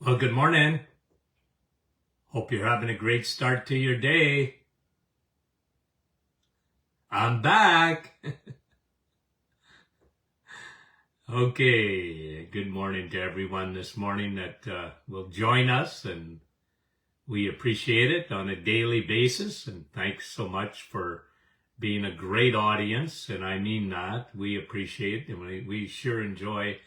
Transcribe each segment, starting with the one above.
Well, good morning. Hope you're having a great start to your day. I'm back. Okay, good morning to everyone this morning that will join us, and we appreciate it on a daily basis. And thanks so much for being a great audience, and I mean that. We appreciate it, and we sure enjoy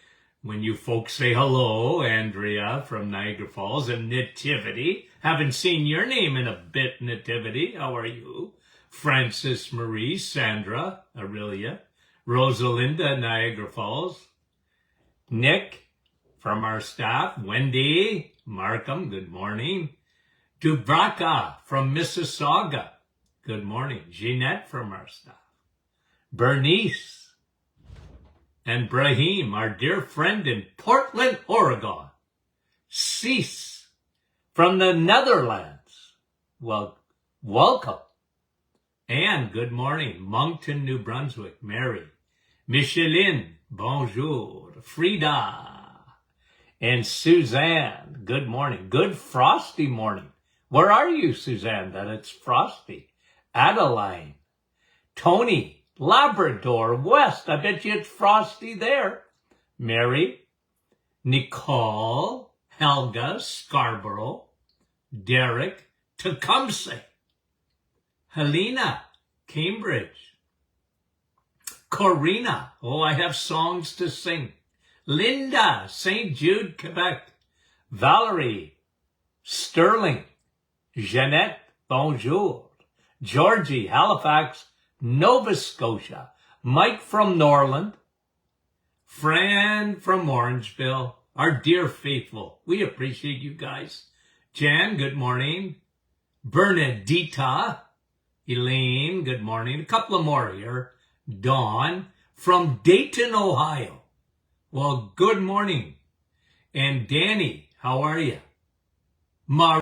when you folks say hello. Andrea from Niagara Falls, and Nativity. Haven't seen your name in a bit, Nativity. How are you? Francis Marie, Sandra, Aurelia, Rosalinda, Niagara Falls, Nick from our staff, Wendy, Markham, good morning. Dubraka from Mississauga, good morning. Jeanette from our staff, Bernice, and Brahim, our dear friend in Portland, Oregon. Cease from the Netherlands. Well, welcome. And good morning, Moncton, New Brunswick, Mary. Micheline, bonjour. Frida and Suzanne, good morning. Good frosty morning. Where are you, Suzanne, that it's frosty? Adeline, Tony, Labrador, West. I bet you it's frosty there. Mary, Nicole, Helga, Scarborough, Derek, Tecumseh, Helena, Cambridge, Corina, oh, I have songs to sing. Linda, St. Jude, Quebec, Valerie, Sterling, Jeanette, bonjour, Georgie, Halifax, Nova Scotia, Mike from Norland, Fran from Orangeville, our dear faithful. We appreciate you guys. Jan, good morning. Bernadita, Elaine, good morning. A couple of more here. Dawn from Dayton, Ohio. Well, good morning. And Danny, how are you? Marie.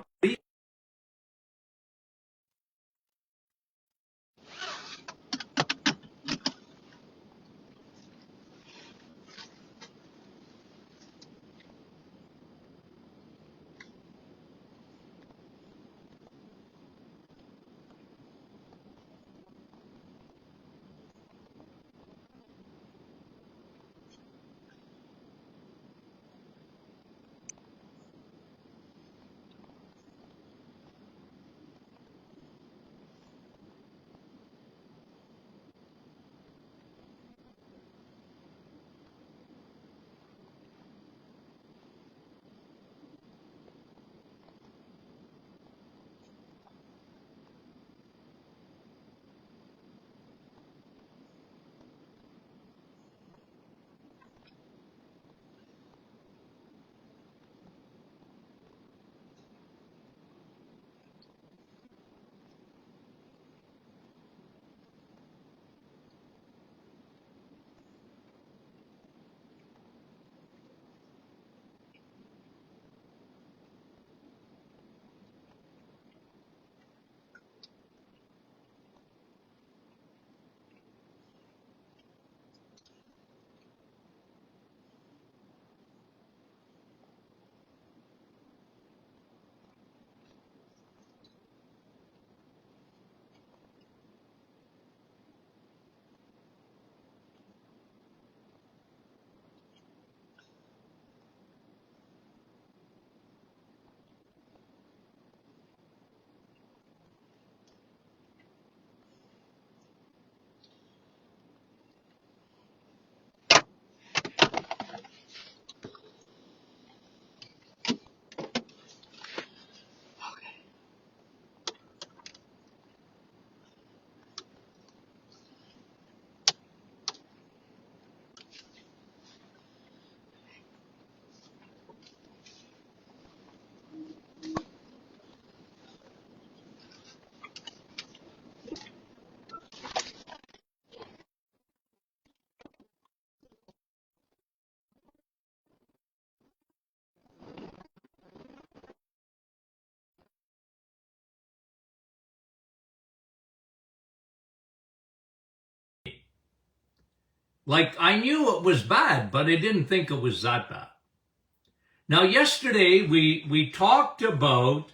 Like, I knew it was bad, but I didn't think it was that bad. Now, yesterday we talked about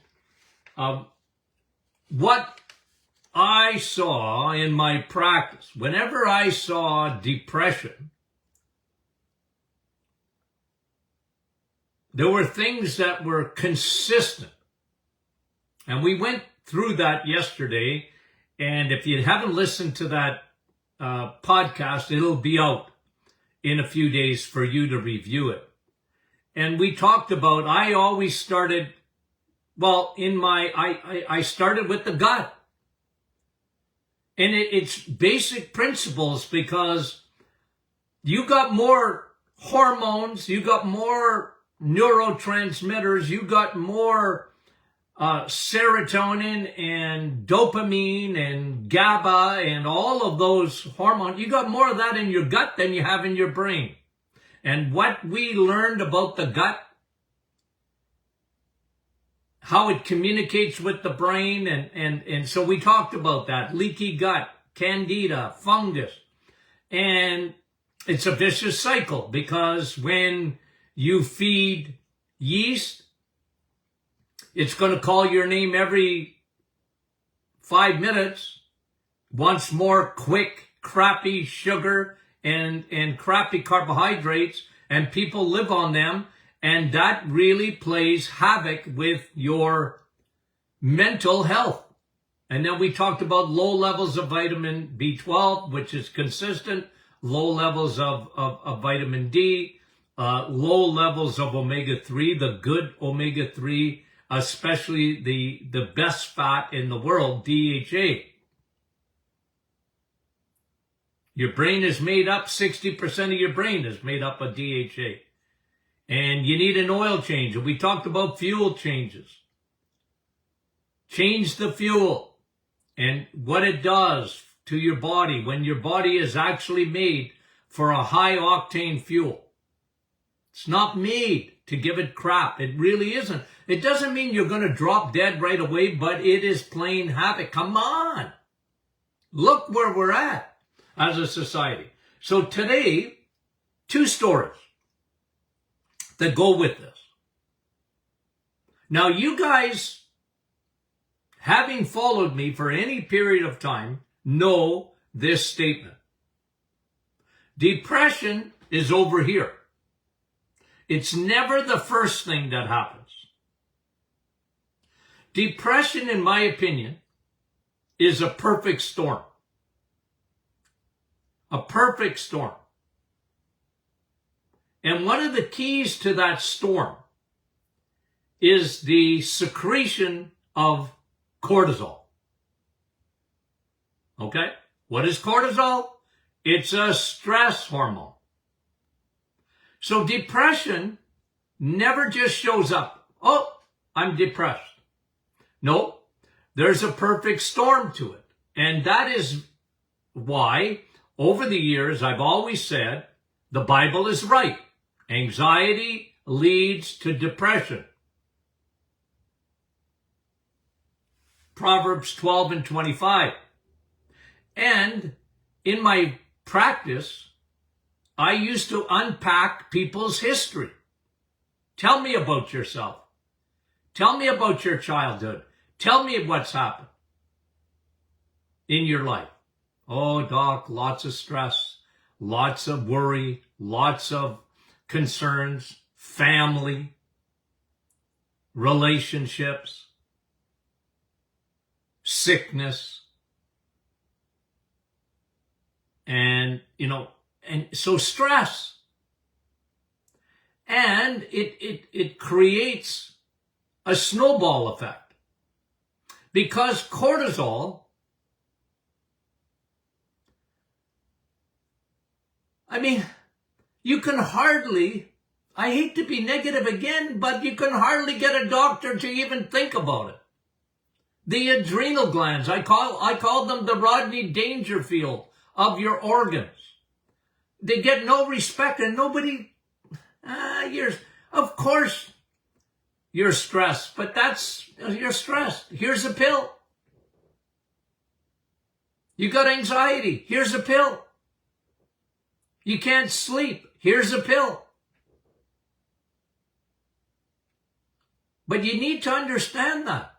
what I saw in my practice. Whenever I saw depression, there were things that were consistent. And we went through that yesterday. And if you haven't listened to that podcast, it'll be out in a few days for you to review it. And we talked about, I always started, well, I started with the gut. And it's basic principles, because you got more hormones, you got more neurotransmitters, you got more serotonin and dopamine and GABA and all of those hormones. You got more of that in your gut than you have in your brain. And what we learned about the gut, how it communicates with the brain, and so we talked about that. Leaky gut, candida, fungus. And it's a vicious cycle, because when you feed yeast, it's going to call your name every 5 minutes, wants more quick, crappy sugar and crappy carbohydrates, and people live on them, and that really plays havoc with your mental health. And then we talked about low levels of vitamin B12, which is consistent, low levels of vitamin D, low levels of omega-3, the good omega-3, especially the best fat in the world, DHA. Your brain is made up, 60% of your brain is made up of DHA. And you need an oil change. And we talked about fuel changes. Change the fuel and what it does to your body when your body is actually made for a high octane fuel. It's not made to give it crap. It really isn't. It doesn't mean you're going to drop dead right away, but it is playing havoc. Come on. Look where we're at as a society. So today, 2 stories that go with this. Now, you guys, having followed me for any period of time, know this statement. Depression is over here. It's never the first thing that happens. Depression, in my opinion, is a perfect storm. A perfect storm. And one of the keys to that storm is the secretion of cortisol. Okay? What is cortisol? It's a stress hormone. So depression never just shows up. Oh, I'm depressed. No, there's a perfect storm to it. And that is why, over the years, I've always said, the Bible is right. Anxiety leads to depression. Proverbs 12 and 25. And in my practice, I used to unpack people's history. Tell me about yourself. Tell me about your childhood. Tell me what's happened in your life. Oh, Doc, lots of stress, lots of worry, lots of concerns, family, relationships, sickness. And, and so stress. And it creates a snowball effect. Because cortisol, you can hardly, I hate to be negative again, but you can hardly get a doctor to even think about it. The adrenal glands, I call them the Rodney Dangerfield of your organs. They get no respect, and nobody, of course you're stressed, but you're stressed. Here's a pill. You got anxiety. Here's a pill. You can't sleep. Here's a pill. But you need to understand that.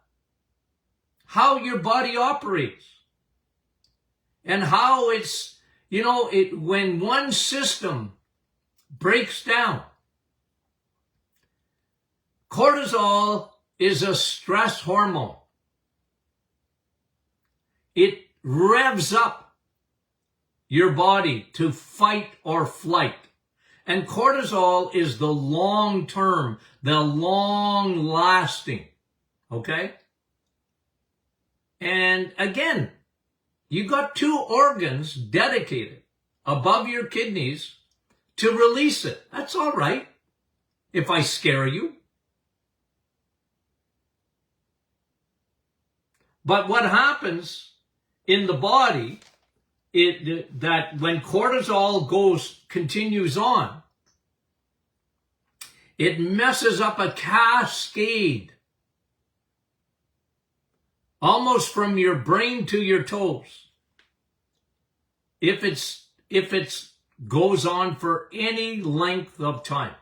How your body operates. And how it's, when one system breaks down. Cortisol is a stress hormone. It revs up your body to fight or flight. And cortisol is the long term, the long lasting. Okay? And again, you got two organs dedicated above your kidneys to release it. That's all right if I scare you. But what happens in the body, that when cortisol continues on, it messes up a cascade, almost from your brain to your toes. If it's goes on for any length of time.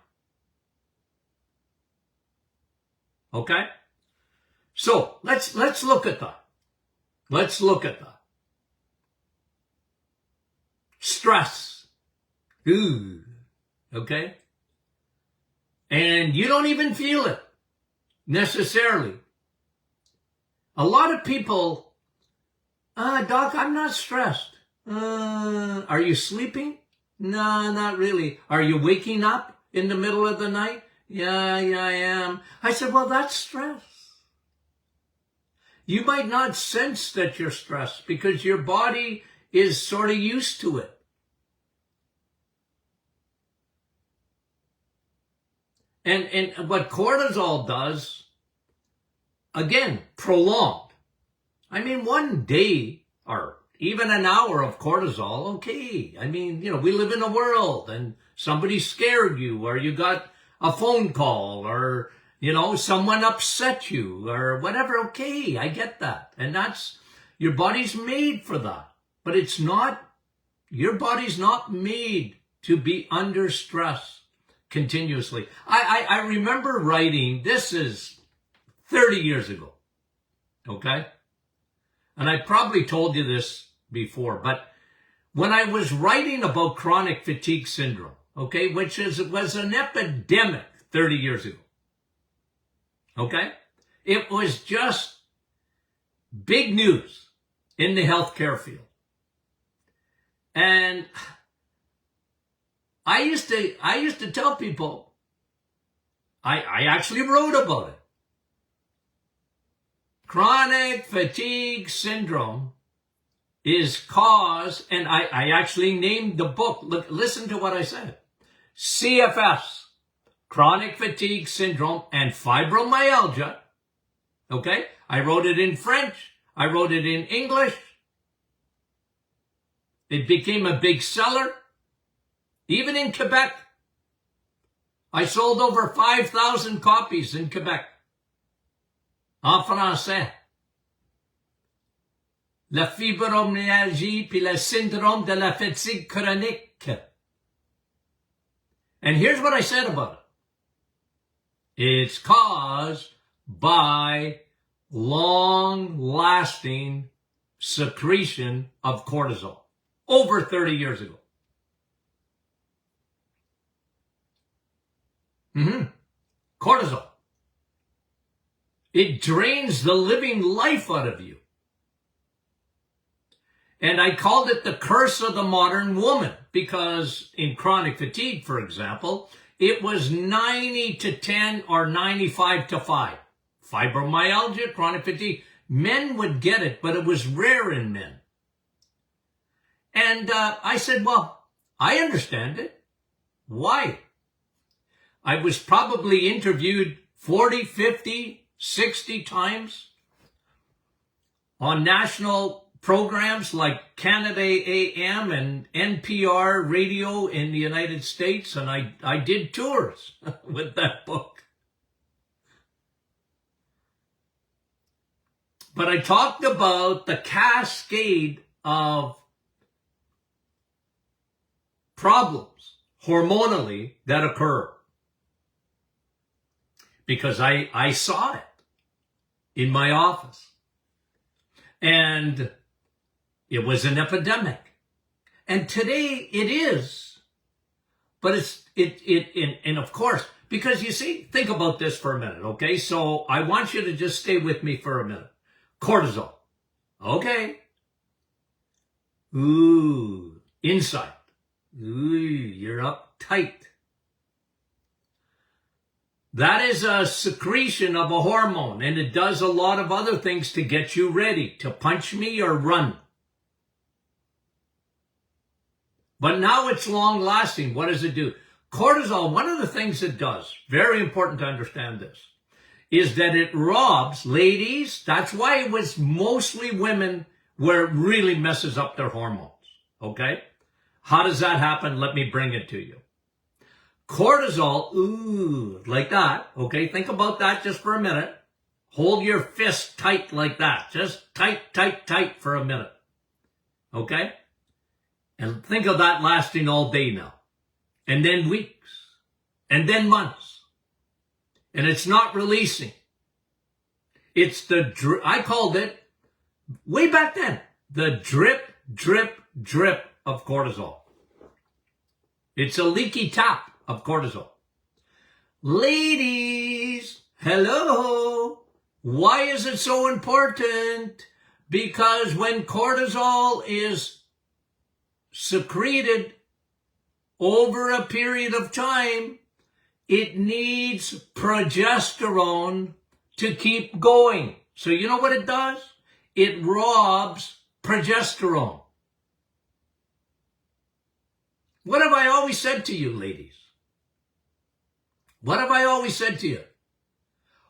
Okay? So let's look at that. Let's look at that. Stress. Ooh. Okay? And you don't even feel it necessarily. A lot of people, Doc, I'm not stressed. Are you sleeping? No, not really. Are you waking up in the middle of the night? Yeah, I am. I said, well, that's stress. You might not sense that you're stressed because your body is sort of used to it. And what cortisol does, again, prolonged. I mean, one day or even an hour of cortisol, okay. I mean, we live in a world and somebody scared you or you got a phone call or, someone upset you or whatever. Okay, I get that. And your body's made for that. But your body's not made to be under stress continuously. I remember writing, this is 30 years ago. Okay? And I probably told you this before, but when I was writing about chronic fatigue syndrome, okay, which was an epidemic 30 years ago, okay, it was just big news in the healthcare field. And I used to tell people, I actually wrote about it. Chronic fatigue syndrome is caused, and I actually named the book. Look, listen to what I said. CFS, chronic fatigue syndrome and fibromyalgia. Okay? I wrote it in French. I wrote it in English. It became a big seller. Even in Quebec. I sold over 5,000 copies in Quebec. En français. La fibromyalgie puis le syndrome de la fatigue chronique. And here's what I said about it. It's caused by long-lasting secretion of cortisol. Over 30 years ago. Cortisol. It drains the living life out of you. And I called it the curse of the modern woman because in chronic fatigue, for example, it was 90 to 10 or 95 to 5. Fibromyalgia, chronic fatigue. Men would get it, but it was rare in men. And I said, well, I understand it. Why? I was probably interviewed 40, 50, 60 times on national programs like Canada AM and NPR radio in the United States, and I did tours with that book. But I talked about the cascade of problems hormonally that occur. because I saw it in my office. And it was an epidemic. And today it is. But and of course, because you see, think about this for a minute, okay? So I want you to just stay with me for a minute. Cortisol. Okay. Ooh, inside. Ooh, you're uptight. That is a secretion of a hormone, and it does a lot of other things to get you ready to punch me or run. But now it's long lasting. What does it do? Cortisol, one of the things it does, very important to understand this, is that it robs ladies. That's why it was mostly women where it really messes up their hormones. Okay? How does that happen? Let me bring it to you. Cortisol, ooh, like that. Okay, think about that just for a minute. Hold your fist tight like that. Just tight, tight, tight for a minute. Okay? And think of that lasting all day now. And then weeks. And then months. And it's not releasing. It's I called it, way back then, the drip, drip, drip of cortisol. It's a leaky tap of cortisol. Ladies, hello. Why is it so important? Because when cortisol is secreted over a period of time, it needs progesterone to keep going. So you know what it does? It robs progesterone. What have I always said to you, ladies? What have I always said to you?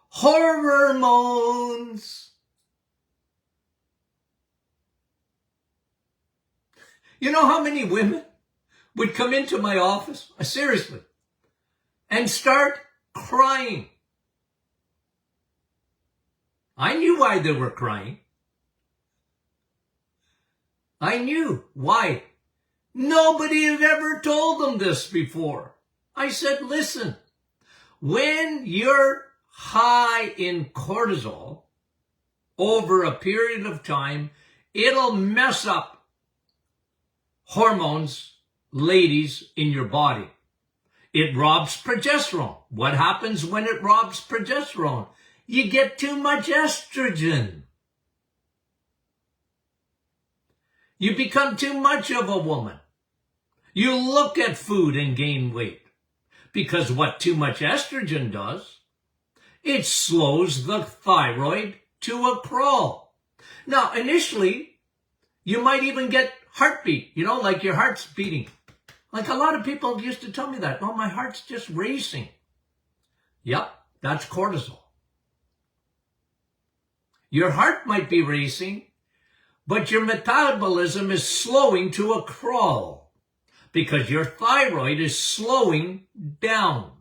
Hormones. You know how many women would come into my office, seriously, and start crying? I knew why they were crying. I knew why. Nobody had ever told them this before. I said, listen, when you're high in cortisol over a period of time, it'll mess up hormones, ladies, in your body. It robs progesterone. What happens when it robs progesterone? You get too much estrogen. You become too much of a woman. You look at food and gain weight. Because what too much estrogen does, it slows the thyroid to a crawl. Now, initially, you might even get heartbeat, like your heart's beating. Like a lot of people used to tell me that. Oh, my heart's just racing. Yep, that's cortisol. Your heart might be racing, but your metabolism is slowing to a crawl because your thyroid is slowing down.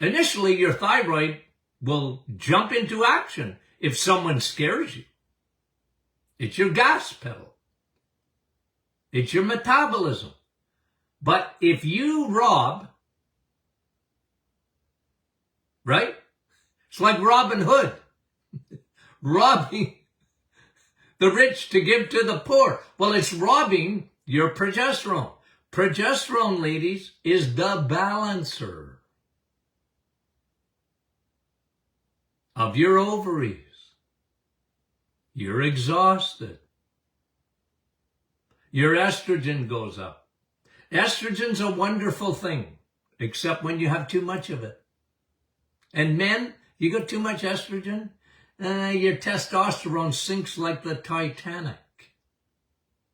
Initially, your thyroid will jump into action if someone scares you. It's your gas pedal. It's your metabolism. But if you rob, right? It's like Robin Hood, robbing the rich to give to the poor. Well, it's robbing your progesterone. Progesterone, ladies, is the balancer of your ovaries. You're exhausted. Your estrogen goes up. Estrogen's a wonderful thing, except when you have too much of it. And men, you got too much estrogen, your testosterone sinks like the Titanic.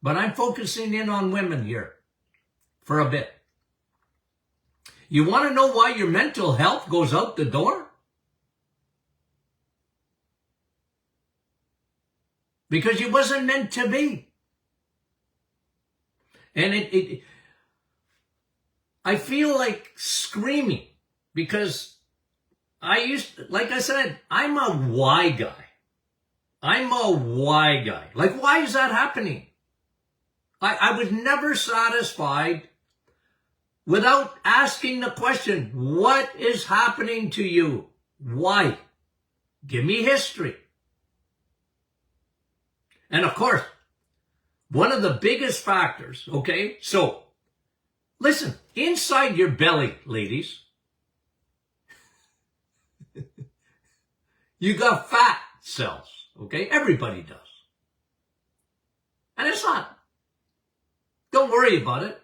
But I'm focusing in on women here for a bit. You want to know why your mental health goes out the door? Because you wasn't meant to be. And I feel like screaming because like I said, I'm a why guy. I'm a why guy. Like, why is that happening? I was never satisfied without asking the question, what is happening to you? Why? Give me history. And of course, one of the biggest factors, okay, so listen, inside your belly, ladies, you got fat cells, okay? Everybody does. And it's not. Don't worry about it.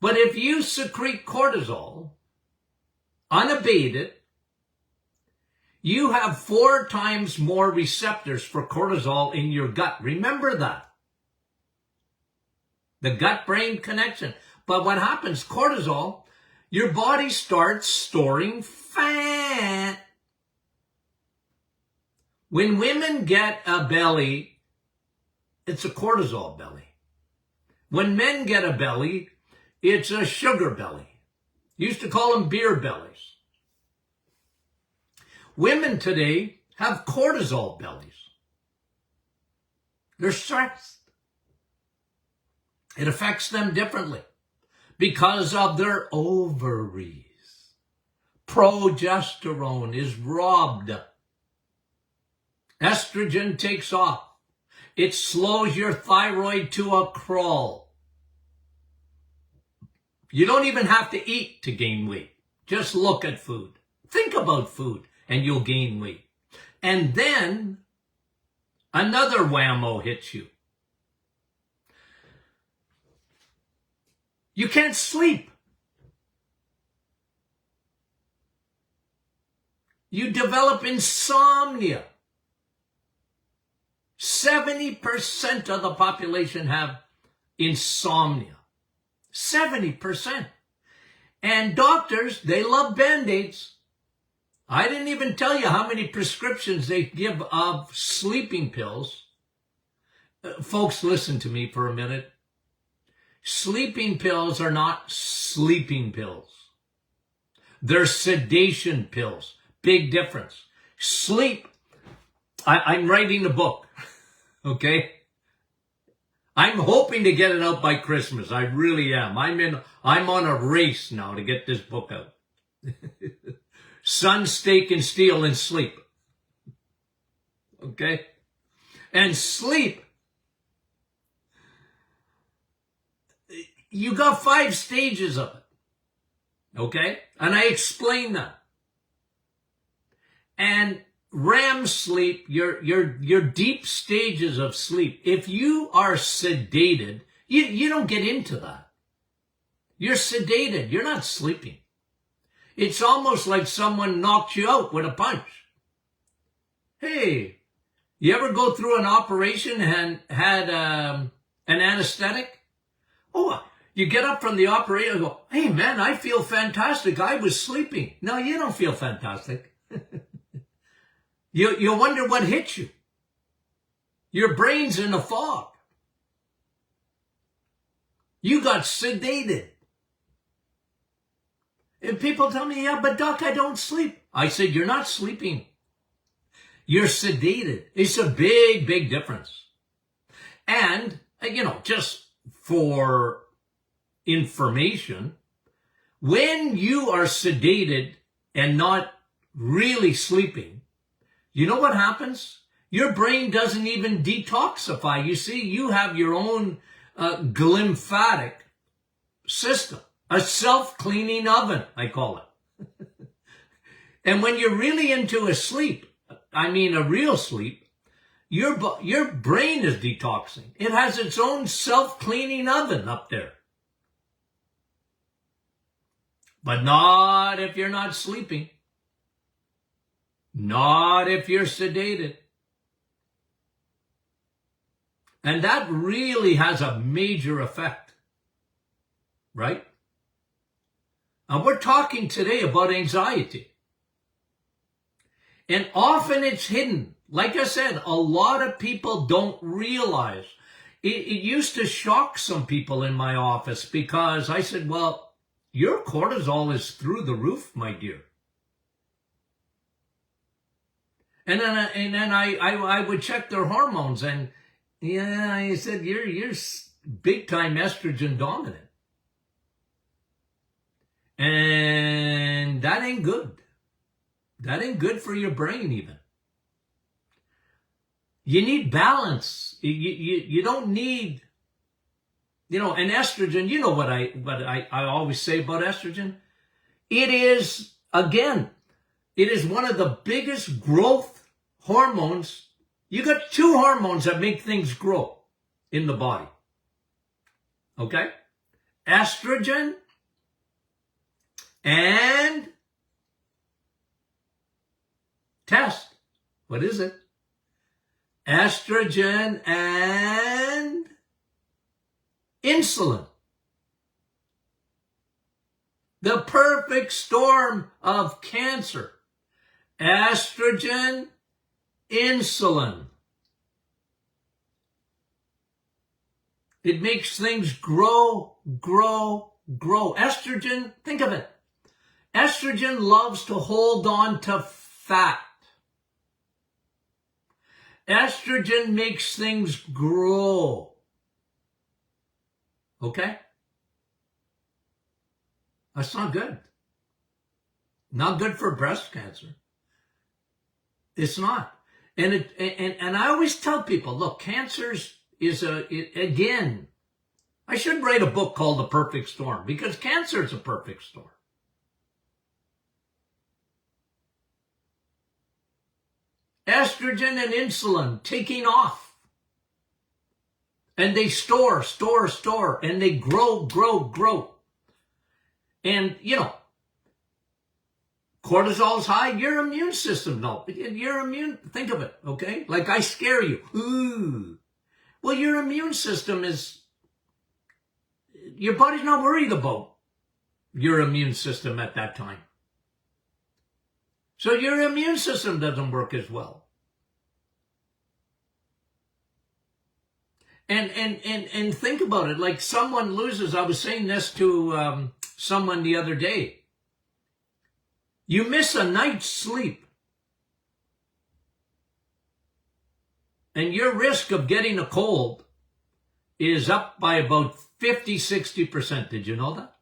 But if you secrete cortisol unabated, you have 4 times more receptors for cortisol in your gut. Remember that. The gut-brain connection. But what happens, cortisol, your body starts storing fat. When women get a belly, it's a cortisol belly. When men get a belly, it's a sugar belly. Used to call them beer bellies. Women today have cortisol bellies. They're stressed. It affects them differently because of their ovaries. Progesterone is robbed. Estrogen takes off. It slows your thyroid to a crawl. You don't even have to eat to gain weight. Just look at food. Think about food and you'll gain weight. And then another whammo hits you. You can't sleep. You develop insomnia. 70% of the population have insomnia. 70%. And doctors, they love Band-Aids. I didn't even tell you how many prescriptions they give of sleeping pills. Folks, listen to me for a minute. Sleeping pills are not sleeping pills. They're sedation pills. Big difference. Sleep. I'm writing a book. Okay? I'm hoping to get it out by Christmas. I really am. I'm on a race now to get this book out. Sun, Steak, and Steel and Sleep. Okay? And sleep. You got 5 stages of it. Okay? And I explain that. And REM sleep, your deep stages of sleep, if you are sedated, you don't get into that. You're sedated. You're not sleeping. It's almost like someone knocked you out with a punch. Hey, you ever go through an operation and had an anesthetic? Oh, you get up from the operation and go, hey man, I feel fantastic. I was sleeping. No, you don't feel fantastic. You wonder what hit you. Your brain's in a fog. You got sedated. And people tell me, yeah, but doc, I don't sleep. I said, you're not sleeping. You're sedated. It's a big, big difference. And, just for information, when you are sedated and not really sleeping, you know what happens? Your brain doesn't even detoxify. You see, you have your own glymphatic system, a self-cleaning oven, I call it. And when you're really into a sleep, a real sleep, your brain is detoxing. It has its own self-cleaning oven up there. But not if you're not sleeping. Not if you're sedated. And that really has a major effect, right? And we're talking today about anxiety. And often it's hidden. Like I said, a lot of people don't realize. It used to shock some people in my office because I said, well, your cortisol is through the roof, my dear. And then I would check their hormones, and yeah, I said, you're big time estrogen dominant. that ain't good. That ain't good for your brain even. You need balance. You don't need, and estrogen, you know what I always say about estrogen? It is, again, it is one of the biggest growth hormones. You got two hormones that make things grow in the body. Okay? Estrogen and test. What is it? Estrogen and insulin. The perfect storm of cancer. Estrogen, insulin. It makes things grow, grow, grow. Estrogen, think of it. Estrogen loves to hold on to fat. Estrogen makes things grow. Okay? That's not good. Not good for breast cancer. It's not. And I always tell people, look, cancers again, I should write a book called The Perfect Storm, because cancer is a perfect storm. Estrogen and insulin taking off. And they store, and they grow. And, cortisol's high, your immune system, think of it, okay? Like I scare you. Ooh. Well, your immune system your body's not worried about your immune system at that time. So your immune system doesn't work as well. And think about it, like someone loses, I was saying this to someone the other day. You miss a night's sleep, and your risk of getting a cold is up by about 50-60%. Did you know that?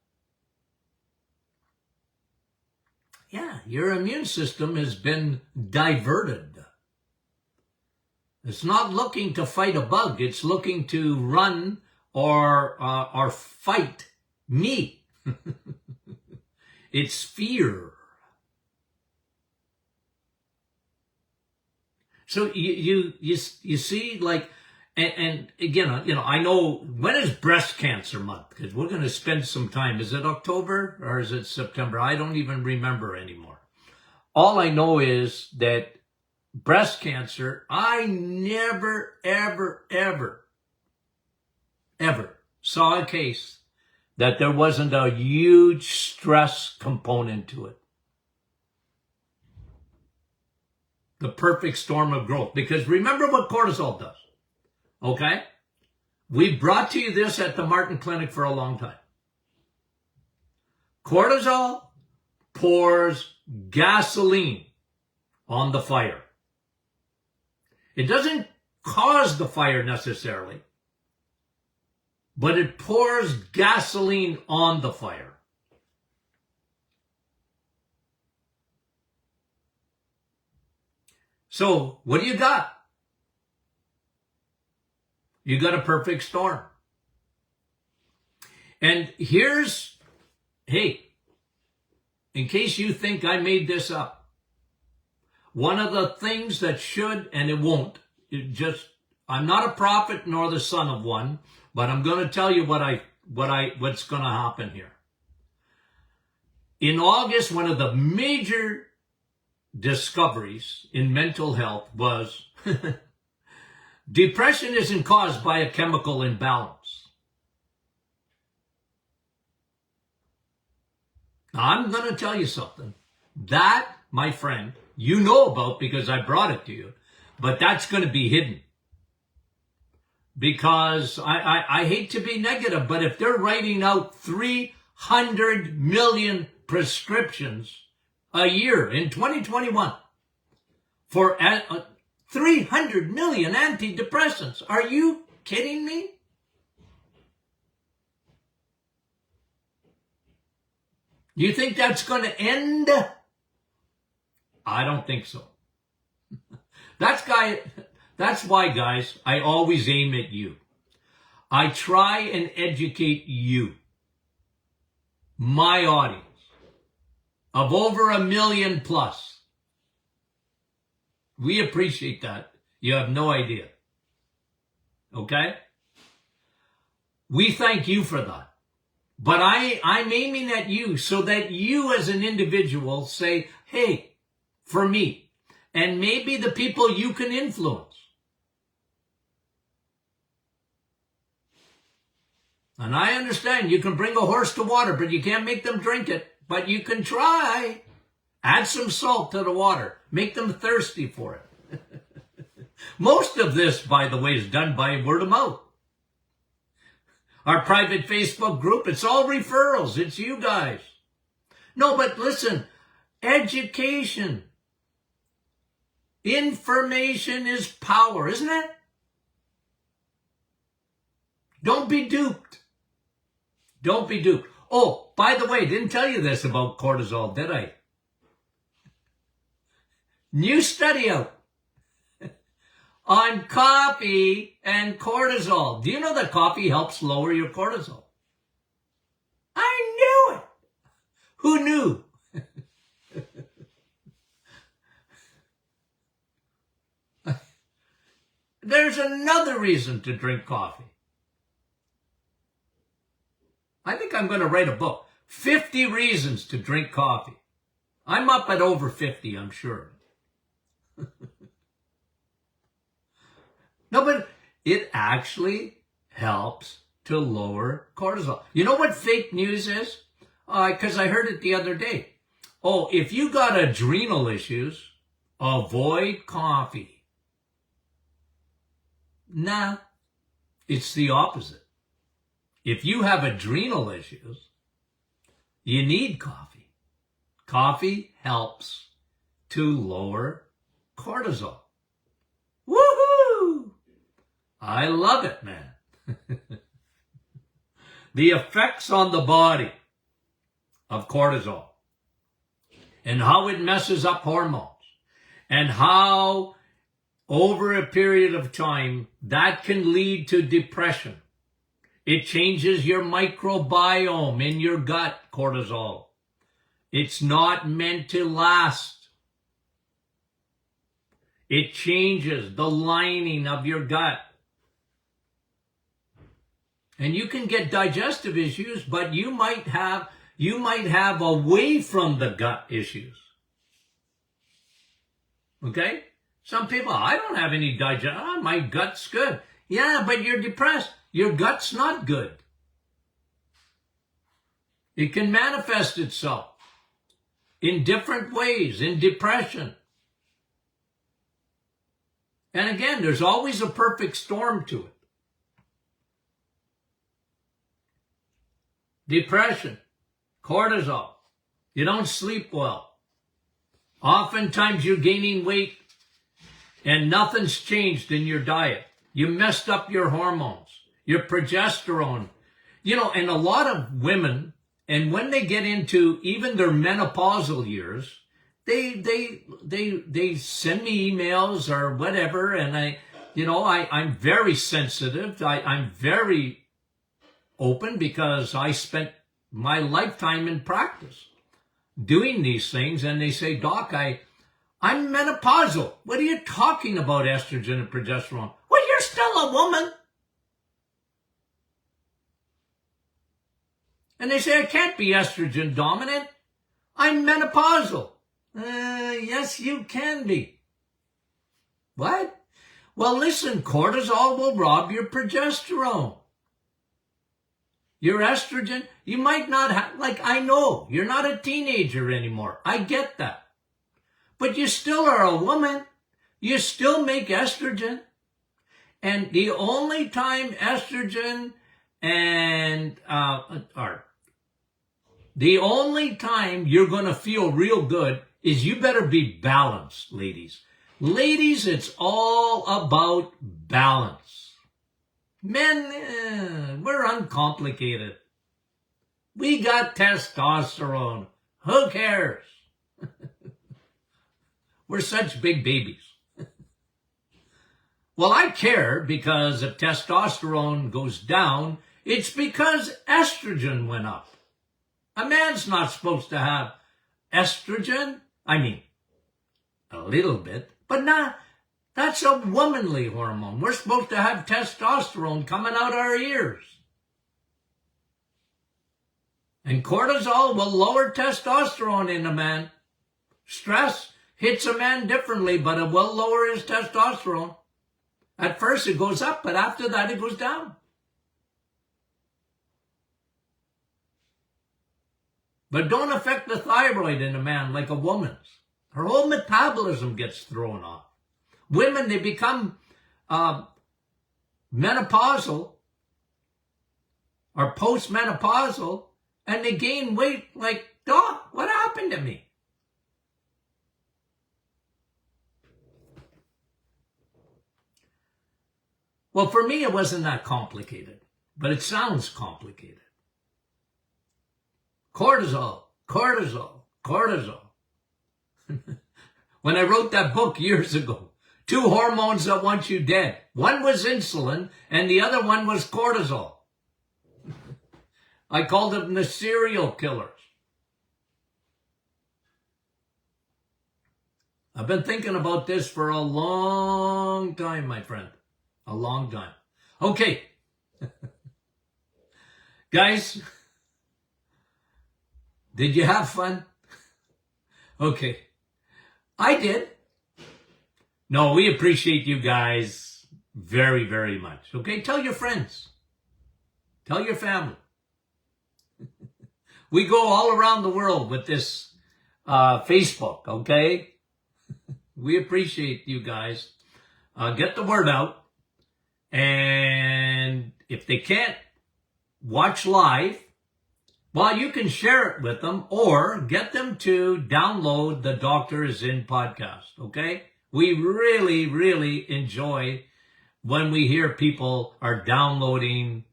Yeah, your immune system has been diverted. It's not looking to fight a bug. It's looking to run or fight me. It's fear. So you see, like, and again, I know, when is breast cancer month? Because we're going to spend some time. Is it October or is it September? I don't even remember anymore. All I know is that breast cancer, I never, ever saw a case that there wasn't a huge stress component to it. The perfect storm of growth. Because remember what cortisol does. Okay? We brought to you this at the Martin Clinic for a long time. Cortisol pours gasoline on the fire. It doesn't cause the fire necessarily, but it pours gasoline on the fire. So, what do you got? You got a perfect storm. And here's, hey, in case you think I made this up, one of the things that should, and it won't, I'm not a prophet nor the son of one, but I'm going to tell you what's going to happen here. In August, one of the major discoveries in mental health was depression isn't caused by a chemical imbalance. Now, I'm going to tell you something. That, my friend, you know about because I brought it to you, but that's going to be hidden. Because I hate to be negative, but if they're writing out 300 million prescriptions a year in 2021 for 300 million antidepressants, are you kidding me? Do you think that's going to end? I don't think so. That's why, guys, I always aim at you. I try and educate you, my audience, of over 1 million plus. We appreciate that. You have no idea. Okay? We thank you for that. But I'm aiming at you so that you as an individual say, hey, for me, and maybe the people you can influence. And I understand you can bring a horse to water, but you can't make them drink it. But you can try. Add some salt to the water. Make them thirsty for it. Most of this, by the way, is done by word of mouth. Our private Facebook group, it's all referrals. It's you guys. No, but listen, education. Information is power, isn't it? Don't be duped. Don't be duped. Oh, by the way, didn't tell you this about cortisol, did I? New study out on coffee and cortisol. Do you know that coffee helps lower your cortisol? I knew it. Who knew? There's another reason to drink coffee. I think I'm going to write a book. 50 reasons to drink coffee. I'm up at over 50, I'm sure. No, but it actually helps to lower cortisol. You know what fake news is? Because I heard it the other day. Oh, if you got adrenal issues, avoid coffee. Nah, it's the opposite. If you have adrenal issues, you need coffee. Coffee helps to lower cortisol. Woohoo! I love it, man. The effects on the body of cortisol and how it messes up hormones and how over a period of time that can lead to depression. It changes your microbiome in your gut, cortisol. It's not meant to last. It changes the lining of your gut. And you can get digestive issues, but you might have away from the gut issues. Okay? Some people, I don't have any digestion. My gut's good. Yeah, but you're depressed. Your gut's not good. It can manifest itself in different ways, in depression. And again, there's always a perfect storm to it. Depression, cortisol, you don't sleep well. Oftentimes you're gaining weight and nothing's changed in your diet. You messed up your hormones, your progesterone. You know, and a lot of women, and when they get into even their menopausal years, they send me emails or whatever, and I'm very sensitive. I'm very open because I spent my lifetime in practice doing these things, and they say, Doc, I'm menopausal. What are you talking about, estrogen and progesterone? Well, you're still a woman. And they say, I can't be estrogen dominant. I'm menopausal. Yes, you can be. What? Well, listen, cortisol will rob your progesterone. Your estrogen, you might not have, I know, you're not a teenager anymore. I get that. But you still are a woman. You still make estrogen. And the only time estrogen the only time you're going to feel real good is you better be balanced, ladies. Ladies, it's all about balance. Men, we're uncomplicated. We got testosterone. Who cares? We're such big babies. Well, I care because if testosterone goes down, it's because estrogen went up. A man's not supposed to have estrogen. I mean, a little bit, but not. That's a womanly hormone. We're supposed to have testosterone coming out our ears. And cortisol will lower testosterone in a man. Stress hits a man differently, but it will lower his testosterone. At first it goes up, but after that it goes down. But don't affect the thyroid in a man like a woman's. Her whole metabolism gets thrown off. Women, they become menopausal or postmenopausal, and they gain weight like, Doc, what happened to me? Well, for me, it wasn't that complicated, but it sounds complicated. Cortisol, cortisol, cortisol. When I wrote that book years ago, 2 hormones that want you dead. One was insulin, and the other one was cortisol. I called them the serial killers. I've been thinking about this for a long time, my friend. A long time. Okay. Guys, did you have fun? Okay. I did. No, we appreciate you guys very, very much. Okay, tell your friends. Tell your family. We go all around the world with this Facebook, okay? We appreciate you guys. Get the word out. And if they can't watch live, well, you can share it with them or get them to download the Doctor Is In podcast, okay? We really, really enjoy when we hear people are downloading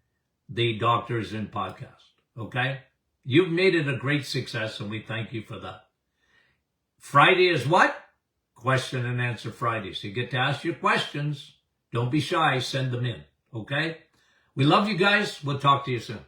the Doctor Is In podcast, okay? You've made it a great success, and we thank you for that. Friday is what? Question and Answer Friday. So you get to ask your questions. Don't be shy. Send them in, okay? We love you guys. We'll talk to you soon.